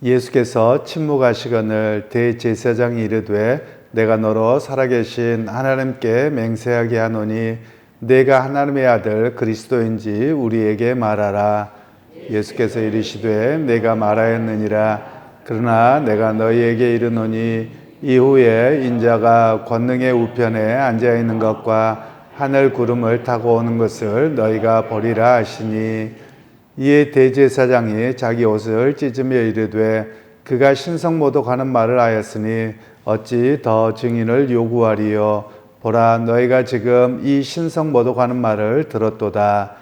예수께서 침묵하시거늘 대제사장이 이르되 내가 너로 살아계신 하나님께 맹세하게 하노니 내가 하나님의 아들 그리스도인지 우리에게 말하라. 예수께서 이르시되 내가 말하였느니라. 그러나 내가 너희에게 이르노니 이후에 인자가 권능의 우편에 앉아 있는 것과 하늘 구름을 타고 오는 것을 너희가 보리라 하시니, 이에 대제사장이 자기 옷을 찢으며 이르되 그가 신성모독하는 말을 하였으니 어찌 더 증인을 요구하리요. 보라, 너희가 지금 이 신성모독하는 말을 들었도다.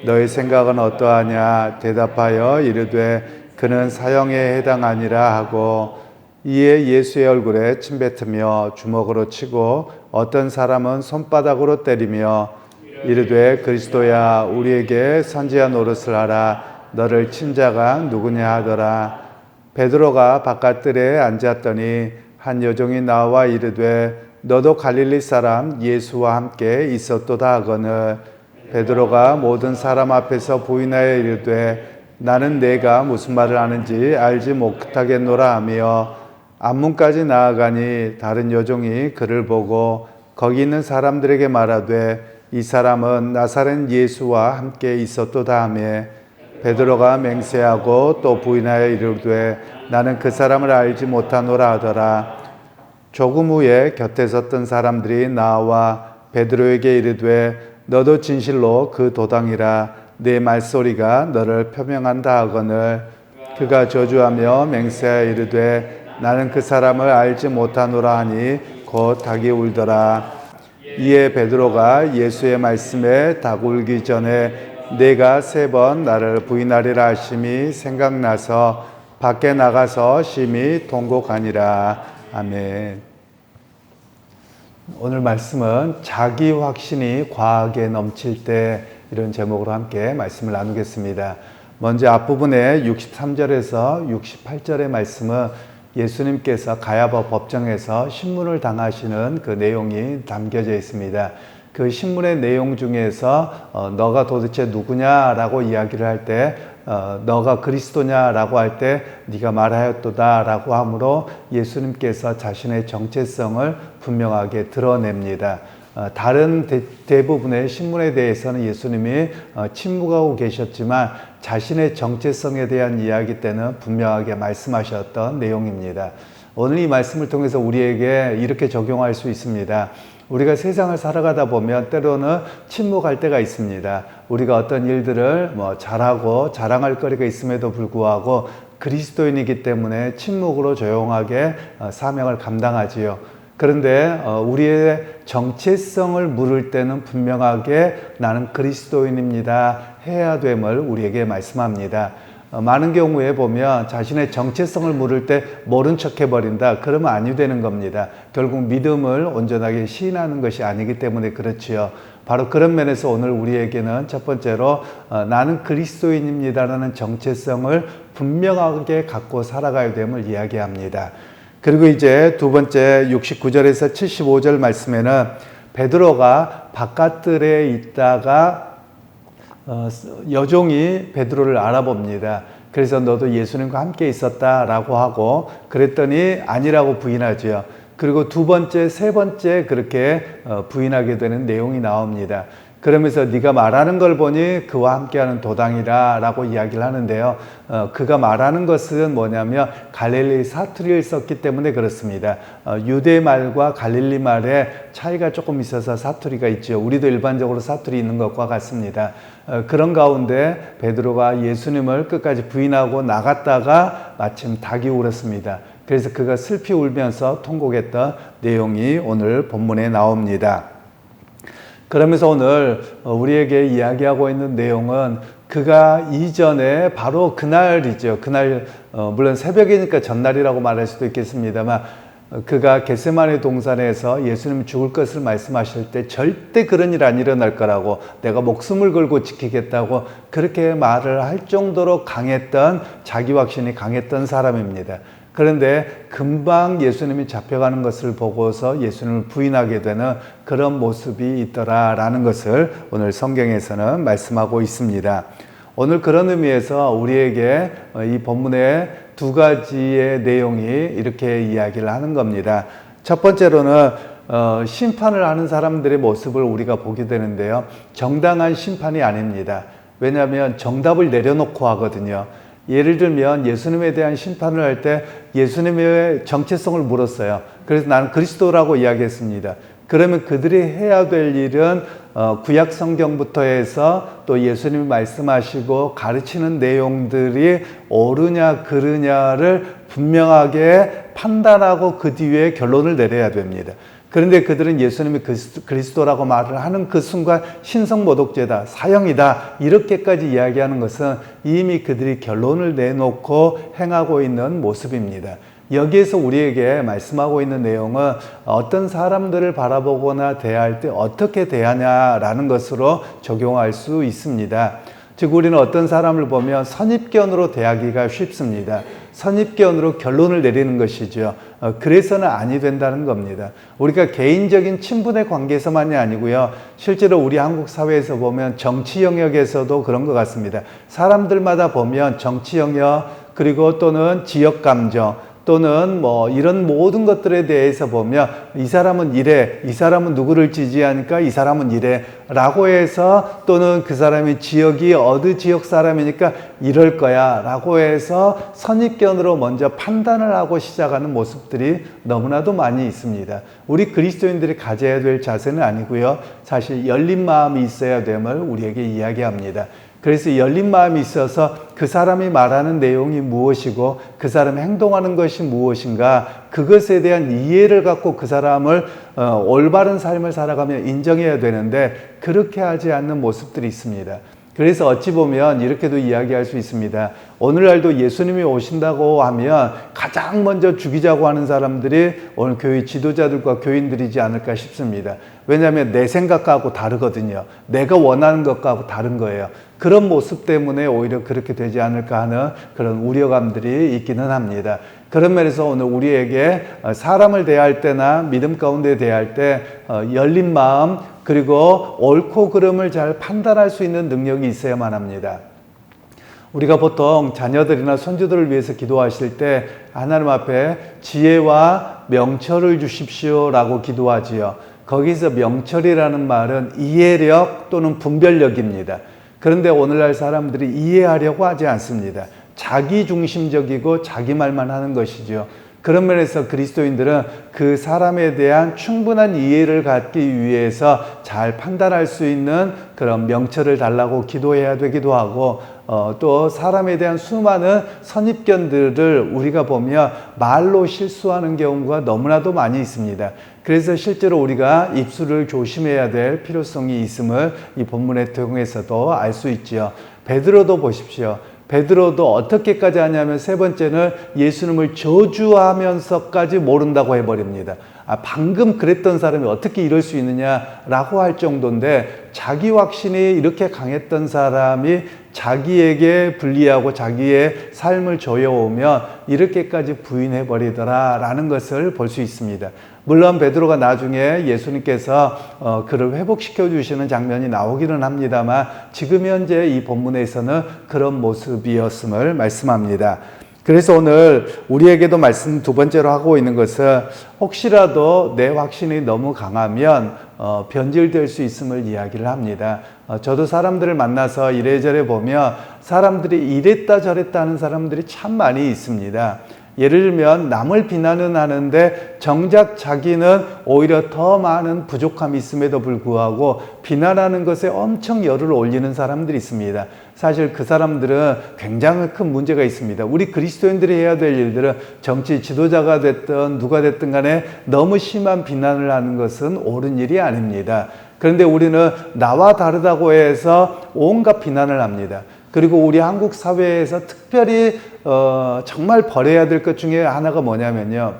너희 생각은 어떠하냐? 대답하여 이르되 그는 사형에 해당하니라 하고, 이에 예수의 얼굴에 침뱉으며 주먹으로 치고 어떤 사람은 손바닥으로 때리며 이르되 그리스도야 우리에게 선지자 노릇을 하라. 너를 친 자가 누구냐 하더라. 베드로가 바깥들에 앉았더니 한 여종이 나와 이르되 너도 갈릴리 사람 예수와 함께 있었도다 하거늘, 베드로가 모든 사람 앞에서 부인하여 이르되 나는 내가 무슨 말을 하는지 알지 못하겠노라 하며 앞문까지 나아가니, 다른 여종이 그를 보고 거기 있는 사람들에게 말하되 이 사람은 나사렛 예수와 함께 있었도다 하며, 베드로가 맹세하고 또 부인하여 이르되 나는 그 사람을 알지 못하노라 하더라. 조금 후에 곁에 섰던 사람들이 나와 베드로에게 이르되 너도 진실로 그 도당이라. 내 말소리가 너를 표명한다 하거늘, 그가 저주하며 맹세하여 이르되 나는 그 사람을 알지 못하노라 하니 곧 닭이 울더라. 이에 베드로가 예수의 말씀에 닭 울기 전에 내가 3번 나를 부인하리라 하심이 생각나서 밖에 나가서 심히 통곡하니라. 아멘. 오늘 말씀은 자기 확신이 과하게 넘칠 때, 이런 제목으로 함께 말씀을 나누겠습니다. 먼저 앞부분에 63절에서 68절의 말씀은 예수님께서 가야바 법정에서 신문을 당하시는 그 내용이 담겨져 있습니다. 그 신문의 내용 중에서 너가 도대체 누구냐라고 이야기를 할 때, 너가 그리스도냐라고 할 때 네가 말하였도다라고 하므로 예수님께서 자신의 정체성을 분명하게 드러냅니다. 다른 대부분의 신문에 대해서는 예수님이 침묵하고 계셨지만 자신의 정체성에 대한 이야기 때는 분명하게 말씀하셨던 내용입니다. 오늘 이 말씀을 통해서 우리에게 이렇게 적용할 수 있습니다. 우리가 세상을 살아가다 보면 때로는 침묵할 때가 있습니다. 우리가 어떤 일들을 잘하고 자랑할 거리가 있음에도 불구하고 그리스도인이기 때문에 침묵으로 조용하게 사명을 감당하지요. 그런데 우리의 정체성을 물을 때는 분명하게 나는 그리스도인입니다 해야 됨을 우리에게 말씀합니다. 많은 경우에 보면 자신의 정체성을 물을 때 모른 척 해버린다. 그러면 아니 되는 겁니다. 결국 믿음을 온전하게 시인하는 것이 아니기 때문에 그렇지요. 바로 그런 면에서 오늘 우리에게는 첫 번째로 나는 그리스도인입니다라는 정체성을 분명하게 갖고 살아가야 됨을 이야기합니다. 그리고 이제 두 번째 69절에서 75절 말씀에는 베드로가 바깥들에 있다가 여종이 베드로를 알아봅니다. 그래서 너도 예수님과 함께 있었다라고 하고, 그랬더니 아니라고 부인하죠. 그리고 두 번째, 세 번째 그렇게 부인하게 되는 내용이 나옵니다. 그러면서 네가 말하는 걸 보니 그와 함께하는 도당이라 라고 이야기를 하는데요. 그가 말하는 것은 뭐냐면 갈릴리 사투리를 썼기 때문에 그렇습니다. 유대 말과 갈릴리 말에 차이가 조금 있어서 사투리가 있죠. 우리도 일반적으로 사투리 있는 것과 같습니다. 그런 가운데 베드로가 예수님을 끝까지 부인하고 나갔다가 마침 닭이 울었습니다. 그래서 그가 슬피 울면서 통곡했던 내용이 오늘 본문에 나옵니다. 그러면서 오늘 우리에게 이야기하고 있는 내용은 그가 이전에 바로 그날이죠. 그날 물론 새벽이니까 전날이라고 말할 수도 있겠습니다만, 그가 겟세마네 동산에서 예수님 죽을 것을 말씀하실 때 절대 그런 일 안 일어날 거라고, 내가 목숨을 걸고 지키겠다고 그렇게 말을 할 정도로 강했던, 자기 확신이 강했던 사람입니다. 그런데 금방 예수님이 잡혀가는 것을 보고서 예수님을 부인하게 되는 그런 모습이 있더라라는 것을 오늘 성경에서는 말씀하고 있습니다. 오늘 그런 의미에서 우리에게 이 본문의 두 가지의 내용이 이렇게 이야기를 하는 겁니다. 첫 번째로는 심판을 하는 사람들의 모습을 우리가 보게 되는데요. 정당한 심판이 아닙니다. 왜냐하면 정답을 내려놓고 하거든요. 예를 들면 예수님에 대한 심판을 할 때 예수님의 정체성을 물었어요. 그래서 나는 그리스도라고 이야기했습니다. 그러면 그들이 해야 될 일은 구약 성경부터 해서 또 예수님이 말씀하시고 가르치는 내용들이 옳으냐 그르냐를 분명하게 판단하고 그 뒤에 결론을 내려야 됩니다. 그런데 그들은 예수님이 그리스도라고 말을 하는 그 순간 신성모독죄다, 사형이다 이렇게까지 이야기하는 것은 이미 그들이 결론을 내놓고 행하고 있는 모습입니다. 여기에서 우리에게 말씀하고 있는 내용은 어떤 사람들을 바라보거나 대할 때 어떻게 대하냐라는 것으로 적용할 수 있습니다. 즉 우리는 어떤 사람을 보면 선입견으로 대하기가 쉽습니다. 선입견으로 결론을 내리는 것이죠. 그래서는 아니 된다는 겁니다. 우리가 개인적인 친분의 관계에서만이 아니고요. 실제로 우리 한국 사회에서 보면 정치 영역에서도 그런 것 같습니다. 사람들마다 보면 정치 영역 그리고 또는 지역 감정 또는 뭐 이런 모든 것들에 대해서 보면 이 사람은 이래, 이 사람은 누구를 지지하니까 이 사람은 이래 라고 해서 또는 그 사람이 지역이 어느 지역 사람이니까 이럴 거야 라고 해서 선입견으로 먼저 판단을 하고 시작하는 모습들이 너무나도 많이 있습니다. 우리 그리스도인들이 가져야 될 자세는 아니고요. 사실 열린 마음이 있어야 됨을 우리에게 이야기합니다. 그래서 열린 마음이 있어서 그 사람이 말하는 내용이 무엇이고 그 사람이 행동하는 것이 무엇인가 그것에 대한 이해를 갖고 그 사람을 올바른 삶을 살아가며 인정해야 되는데 그렇게 하지 않는 모습들이 있습니다. 그래서 어찌 보면 이렇게도 이야기할 수 있습니다. 오늘날도 예수님이 오신다고 하면 가장 먼저 죽이자고 하는 사람들이 오늘 교회 지도자들과 교인들이지 않을까 싶습니다. 왜냐하면 내 생각하고 다르거든요. 내가 원하는 것과 다른 거예요. 그런 모습 때문에 오히려 그렇게 되지 않을까 하는 그런 우려감들이 있기는 합니다. 그런 면에서 오늘 우리에게 사람을 대할 때나 믿음 가운데 대할 때 열린 마음 그리고 옳고 그름을 잘 판단할 수 있는 능력이 있어야만 합니다. 우리가 보통 자녀들이나 손주들을 위해서 기도하실 때 하나님 앞에 지혜와 명철을 주십시오 라고 기도하지요. 거기서 명철이라는 말은 이해력 또는 분별력입니다. 그런데 오늘날 사람들이 이해하려고 하지 않습니다. 자기 중심적이고 자기 말만 하는 것이죠. 그런 면에서 그리스도인들은 그 사람에 대한 충분한 이해를 갖기 위해서 잘 판단할 수 있는 그런 명철을 달라고 기도해야 되기도 하고 또 사람에 대한 수많은 선입견들을 우리가 보면 말로 실수하는 경우가 너무나도 많이 있습니다. 그래서 실제로 우리가 입술을 조심해야 될 필요성이 있음을 이 본문의 통해서도 알 수 있지요. 베드로도 보십시오. 베드로도 어떻게까지 하냐면 세 번째는 예수님을 저주하면서까지 모른다고 해버립니다. 방금 그랬던 사람이 어떻게 이럴 수 있느냐라고 할 정도인데 자기 확신이 이렇게 강했던 사람이 자기에게 불리하고 자기의 삶을 조여오면 이렇게까지 부인해버리더라라는 것을 볼 수 있습니다. 물론 베드로가 나중에 예수님께서 그를 회복시켜 주시는 장면이 나오기는 합니다만 지금 현재 이 본문에서는 그런 모습이었음을 말씀합니다. 그래서 오늘 우리에게도 말씀 두 번째로 하고 있는 것은 혹시라도 내 확신이 너무 강하면 변질될 수 있음을 이야기를 합니다. 저도 사람들을 만나서 이래저래 보면 사람들이 이랬다 저랬다 하는 사람들이 참 많이 있습니다. 예를 들면 남을 비난은 하는데 정작 자기는 오히려 더 많은 부족함이 있음에도 불구하고 비난하는 것에 엄청 열을 올리는 사람들이 있습니다. 사실 그 사람들은 굉장히 큰 문제가 있습니다. 우리 그리스도인들이 해야 될 일들은 정치 지도자가 됐든 누가 됐든 간에 너무 심한 비난을 하는 것은 옳은 일이 아닙니다. 그런데 우리는 나와 다르다고 해서 온갖 비난을 합니다. 그리고 우리 한국 사회에서 특별히 정말 버려야 될 것 중에 하나가 뭐냐면요.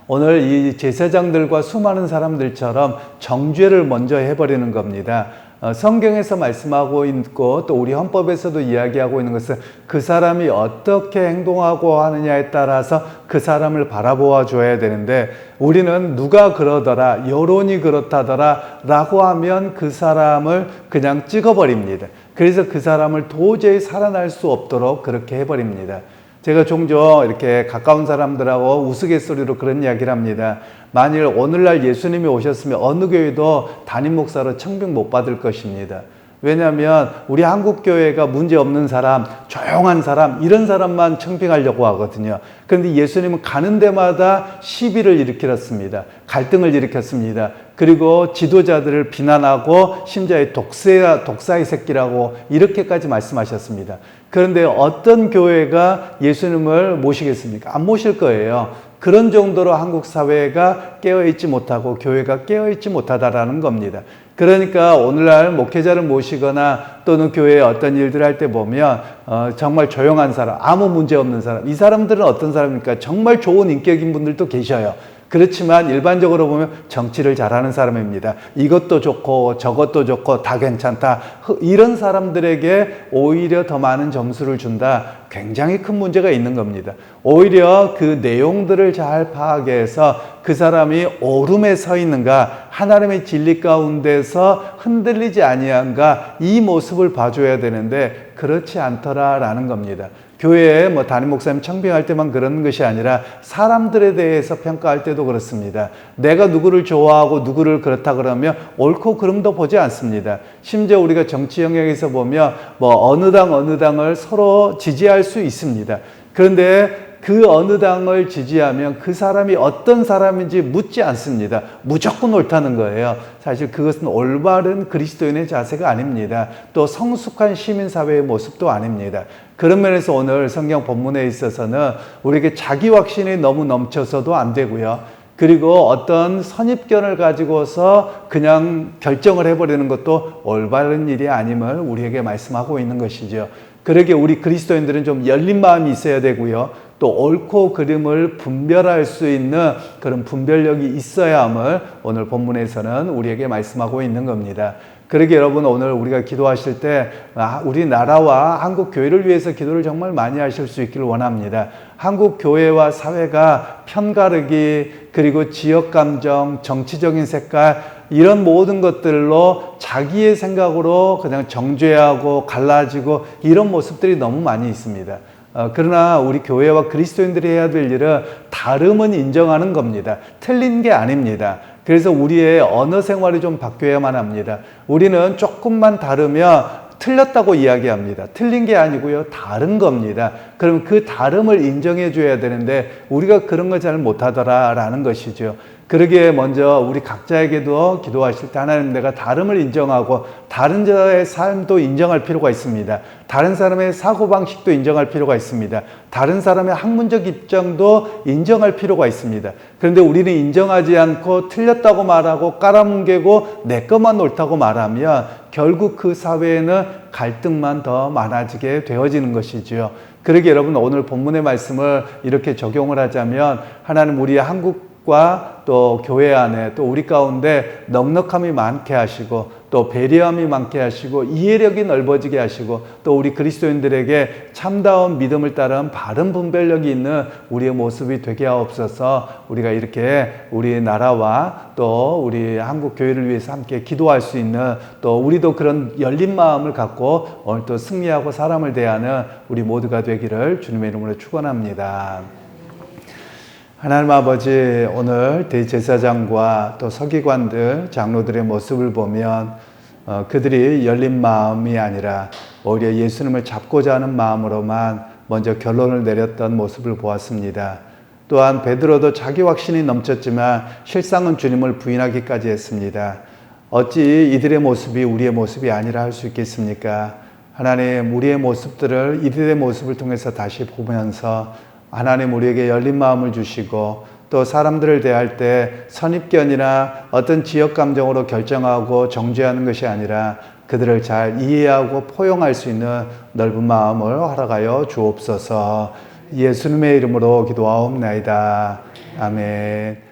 오늘 이 제사장들과 수많은 사람들처럼 정죄를 먼저 해버리는 겁니다. 성경에서 말씀하고 있고 또 우리 헌법에서도 이야기하고 있는 것은 그 사람이 어떻게 행동하고 하느냐에 따라서 그 사람을 바라보아 줘야 되는데 우리는 누가 그러더라, 여론이 그렇다더라 라고 하면 그 사람을 그냥 찍어버립니다. 그래서 그 사람을 도저히 살아날 수 없도록 그렇게 해버립니다. 제가 종종 이렇게 가까운 사람들하고 우스갯소리로 그런 이야기를 합니다. 만일 오늘날 예수님이 오셨으면 어느 교회도 담임 목사로 청빙 못 받을 것입니다. 왜냐하면 우리 한국교회가 문제없는 사람, 조용한 사람, 이런 사람만 청빙하려고 하거든요. 그런데 예수님은 가는 데마다 시비를 일으켰습니다. 갈등을 일으켰습니다. 그리고 지도자들을 비난하고 심지어 독사의 새끼라고 이렇게까지 말씀하셨습니다. 그런데 어떤 교회가 예수님을 모시겠습니까? 안 모실 거예요. 그런 정도로 한국 사회가 깨어있지 못하고 교회가 깨어있지 못하다라는 겁니다. 그러니까 오늘날 목회자를 모시거나 또는 교회에 어떤 일들을 할 때 보면 정말 조용한 사람, 아무 문제 없는 사람, 이 사람들은 어떤 사람입니까? 정말 좋은 인격인 분들도 계셔요. 그렇지만 일반적으로 보면 정치를 잘하는 사람입니다. 이것도 좋고 저것도 좋고 다 괜찮다. 이런 사람들에게 오히려 더 많은 점수를 준다. 굉장히 큰 문제가 있는 겁니다. 오히려 그 내용들을 잘 파악해서 그 사람이 오름에 서 있는가, 하나님의 진리 가운데서 흔들리지 아니한가, 이 모습을 봐줘야 되는데 그렇지 않더라라는 겁니다. 교회에 담임 목사님 청빙할 때만 그런 것이 아니라 사람들에 대해서 평가할 때도 그렇습니다. 내가 누구를 좋아하고 누구를 그렇다 그러면 옳고 그름도 보지 않습니다. 심지어 우리가 정치 영역에서 보면 어느 당을 서로 지지할 수 있습니다. 그런데 그 어느 당을 지지하면 그 사람이 어떤 사람인지 묻지 않습니다. 무조건 옳다는 거예요. 사실 그것은 올바른 그리스도인의 자세가 아닙니다. 또 성숙한 시민사회의 모습도 아닙니다. 그런 면에서 오늘 성경 본문에 있어서는 우리에게 자기 확신이 너무 넘쳐서도 안 되고요. 그리고 어떤 선입견을 가지고서 그냥 결정을 해버리는 것도 올바른 일이 아님을 우리에게 말씀하고 있는 것이죠. 그러기에 우리 그리스도인들은 좀 열린 마음이 있어야 되고요. 또 옳고 그름을 분별할 수 있는 그런 분별력이 있어야 함을 오늘 본문에서는 우리에게 말씀하고 있는 겁니다. 그러기에 여러분 오늘 우리가 기도하실 때 우리나라와 한국 교회를 위해서 기도를 정말 많이 하실 수 있기를 원합니다. 한국 교회와 사회가 편가르기, 그리고 지역 감정, 정치적인 색깔, 이런 모든 것들로 자기의 생각으로 그냥 정죄하고 갈라지고 이런 모습들이 너무 많이 있습니다. 그러나 우리 교회와 그리스도인들이 해야 될 일은 다름은 인정하는 겁니다. 틀린 게 아닙니다. 그래서 우리의 언어 생활이 좀 바뀌어야만 합니다. 우리는 조금만 다르면 틀렸다고 이야기합니다. 틀린 게 아니고요. 다른 겁니다. 그럼 그 다름을 인정해 줘야 되는데 우리가 그런 거 잘 못하더라라는 것이죠. 그러기에 먼저 우리 각자에게도 기도하실 때 하나님, 내가 다름을 인정하고 다른 자의 삶도 인정할 필요가 있습니다. 다른 사람의 사고방식도 인정할 필요가 있습니다. 다른 사람의 학문적 입장도 인정할 필요가 있습니다. 그런데 우리는 인정하지 않고 틀렸다고 말하고 깔아뭉개고 내 것만 옳다고 말하면 결국 그 사회에는 갈등만 더 많아지게 되어지는 것이지요. 그러기에 여러분 오늘 본문의 말씀을 이렇게 적용을 하자면 하나님 우리 한국과 또 교회 안에 또 우리 가운데 넉넉함이 많게 하시고 또 배려함이 많게 하시고 이해력이 넓어지게 하시고 또 우리 그리스도인들에게 참다운 믿음을 따른 바른 분별력이 있는 우리의 모습이 되게 하옵소서. 우리가 이렇게 우리 나라와 또 우리 한국 교회를 위해서 함께 기도할 수 있는, 또 우리도 그런 열린 마음을 갖고 오늘 또 승리하고 사람을 대하는 우리 모두가 되기를 주님의 이름으로 축원합니다. 하나님 아버지, 오늘 대제사장과 또 서기관들, 장로들의 모습을 보면 그들이 열린 마음이 아니라 오히려 예수님을 잡고자 하는 마음으로만 먼저 결론을 내렸던 모습을 보았습니다. 또한 베드로도 자기 확신이 넘쳤지만 실상은 주님을 부인하기까지 했습니다. 어찌 이들의 모습이 우리의 모습이 아니라 할 수 있겠습니까? 하나님, 우리의 모습들을 이들의 모습을 통해서 다시 보면서 하나님 우리에게 열린 마음을 주시고 또 사람들을 대할 때 선입견이나 어떤 지역 감정으로 결정하고 정죄하는 것이 아니라 그들을 잘 이해하고 포용할 수 있는 넓은 마음을 허락하여 주옵소서. 예수님의 이름으로 기도하옵나이다. 아멘.